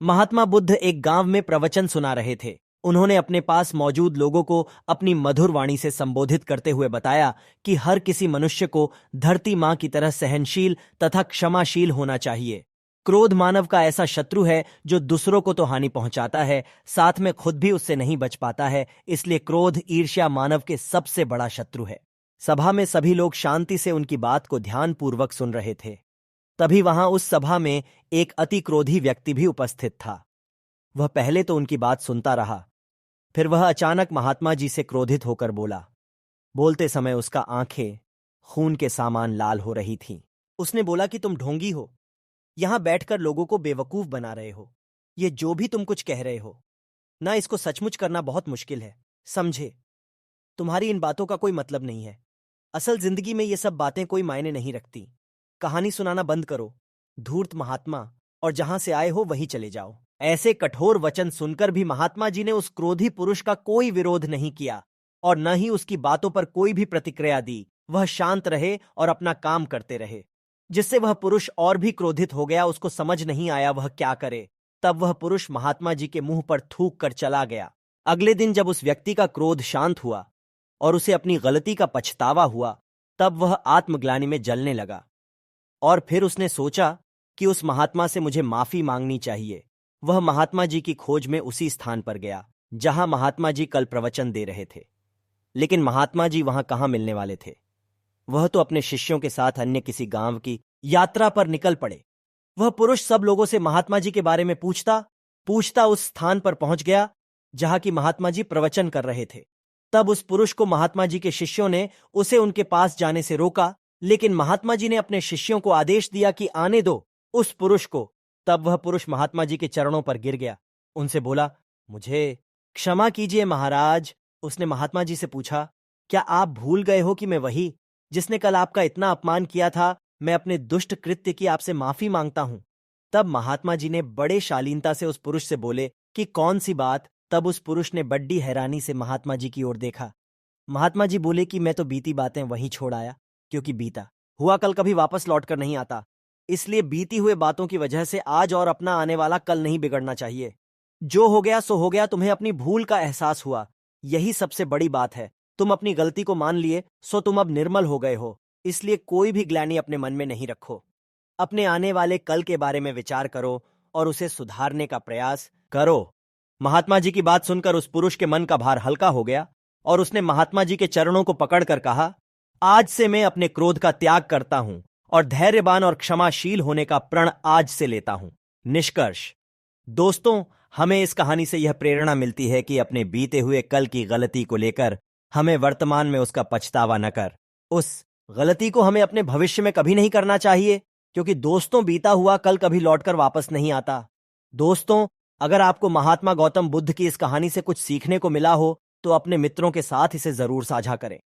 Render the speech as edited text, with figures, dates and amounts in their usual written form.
महात्मा बुद्ध एक गांव में प्रवचन सुना रहे थे। उन्होंने अपने पास मौजूद लोगों को अपनी मधुर वाणी से संबोधित करते हुए बताया कि हर किसी मनुष्य को धरती मां की तरह सहनशील तथा क्षमाशील होना चाहिए। क्रोध मानव का ऐसा शत्रु है जो दूसरों को तो हानि पहुंचाता है, साथ में खुद भी उससे नहीं बच पाता है। इसलिए क्रोध ईर्ष्या मानव के सबसे बड़ा शत्रु है। सभा में सभी लोग शांति से उनकी बात को ध्यानपूर्वक सुन रहे थे। तभी वहां उस सभा में एक अति क्रोधी व्यक्ति भी उपस्थित था। वह पहले तो उनकी बात सुनता रहा, फिर वह अचानक महात्मा जी से क्रोधित होकर बोला। बोलते समय उसका आंखें खून के सामान लाल हो रही थीं। उसने बोला कि तुम ढोंगी हो, यहां बैठकर लोगों को बेवकूफ बना रहे हो। ये जो भी तुम कुछ कह रहे हो ना, इसको सचमुच करना बहुत मुश्किल है। समझे, तुम्हारी इन बातों का कोई मतलब नहीं है। असल जिंदगी में ये सब बातें कोई मायने नहीं रखती। कहानी सुनाना बंद करो, धूर्त महात्मा, और जहां से आए हो वहीं चले जाओ। ऐसे कठोर वचन सुनकर भी महात्मा जी ने उस क्रोधी पुरुष का कोई विरोध नहीं किया और न ही उसकी बातों पर कोई भी प्रतिक्रिया दी। वह शांत रहे और अपना काम करते रहे, जिससे वह पुरुष और भी क्रोधित हो गया। उसको समझ नहीं आया वह क्या करे। तब वह पुरुष महात्मा जी के मुंह पर थूक कर चला गया। अगले दिन जब उस व्यक्ति का क्रोध शांत हुआ और उसे अपनी गलती का पछतावा हुआ, तब वह आत्मग्लानि में जलने लगा और फिर उसने सोचा कि उस महात्मा से मुझे माफी मांगनी चाहिए। वह महात्मा जी की खोज में उसी स्थान पर गया जहां महात्मा जी कल प्रवचन दे रहे थे। लेकिन महात्मा जी वहां कहां मिलने वाले थे। वह तो अपने शिष्यों के साथ अन्य किसी गांव की यात्रा पर निकल पड़े। वह पुरुष सब लोगों से महात्मा जी के बारे में पूछता पूछता उस स्थान पर पहुंच गया जहां की महात्मा जी प्रवचन कर रहे थे। तब उस पुरुष को महात्मा जी के शिष्यों ने उसे उनके पास जाने से रोका, लेकिन महात्मा जी ने अपने शिष्यों को आदेश दिया कि आने दो उस पुरुष को। तब वह पुरुष महात्मा जी के चरणों पर गिर गया। उनसे बोला, मुझे क्षमा कीजिए महाराज। उसने महात्मा जी से पूछा, क्या आप भूल गए हो कि मैं वही जिसने कल आपका इतना अपमान किया था? मैं अपने दुष्ट कृत्य की आपसे माफी मांगता हूं। तब महात्मा जी ने बड़े शालीनता से उस पुरुष से बोले कि कौन सी बात? तब उस पुरुष ने बड़ी हैरानी से महात्मा जी की ओर देखा। महात्मा जी बोले कि मैं तो बीती बातें वहीं छोड़ आया, क्योंकि बीता हुआ कल कभी वापस लौट कर नहीं आता। इसलिए बीती हुए बातों की वजह से आज और अपना आने वाला कल नहीं बिगड़ना चाहिए। जो हो गया सो हो गया। तुम्हें अपनी भूल का एहसास हुआ, यही सबसे बड़ी बात है। तुम अपनी गलती को मान लिए, सो तुम अब निर्मल हो गए हो। इसलिए कोई भी ग्लानि अपने मन में नहीं रखो। अपने आने वाले कल के बारे में विचार करो और उसे सुधारने का प्रयास करो। महात्मा जी की बात सुनकर उस पुरुष के मन का भार हल्का हो गया और उसने महात्मा जी के चरणों को पकड़कर कहा, आज से मैं अपने क्रोध का त्याग करता हूं और धैर्यवान और क्षमाशील होने का प्रण आज से लेता हूं। निष्कर्ष, दोस्तों, हमें इस कहानी से यह प्रेरणा मिलती है कि अपने बीते हुए कल की गलती को लेकर हमें वर्तमान में उसका पछतावा न कर उस गलती को हमें अपने भविष्य में कभी नहीं करना चाहिए, क्योंकि दोस्तों बीता हुआ कल कभी लौटकर वापस नहीं आता। दोस्तों, अगर आपको महात्मा गौतम बुद्ध की इस कहानी से कुछ सीखने को मिला हो तो अपने मित्रों के साथ इसे जरूर साझा करें।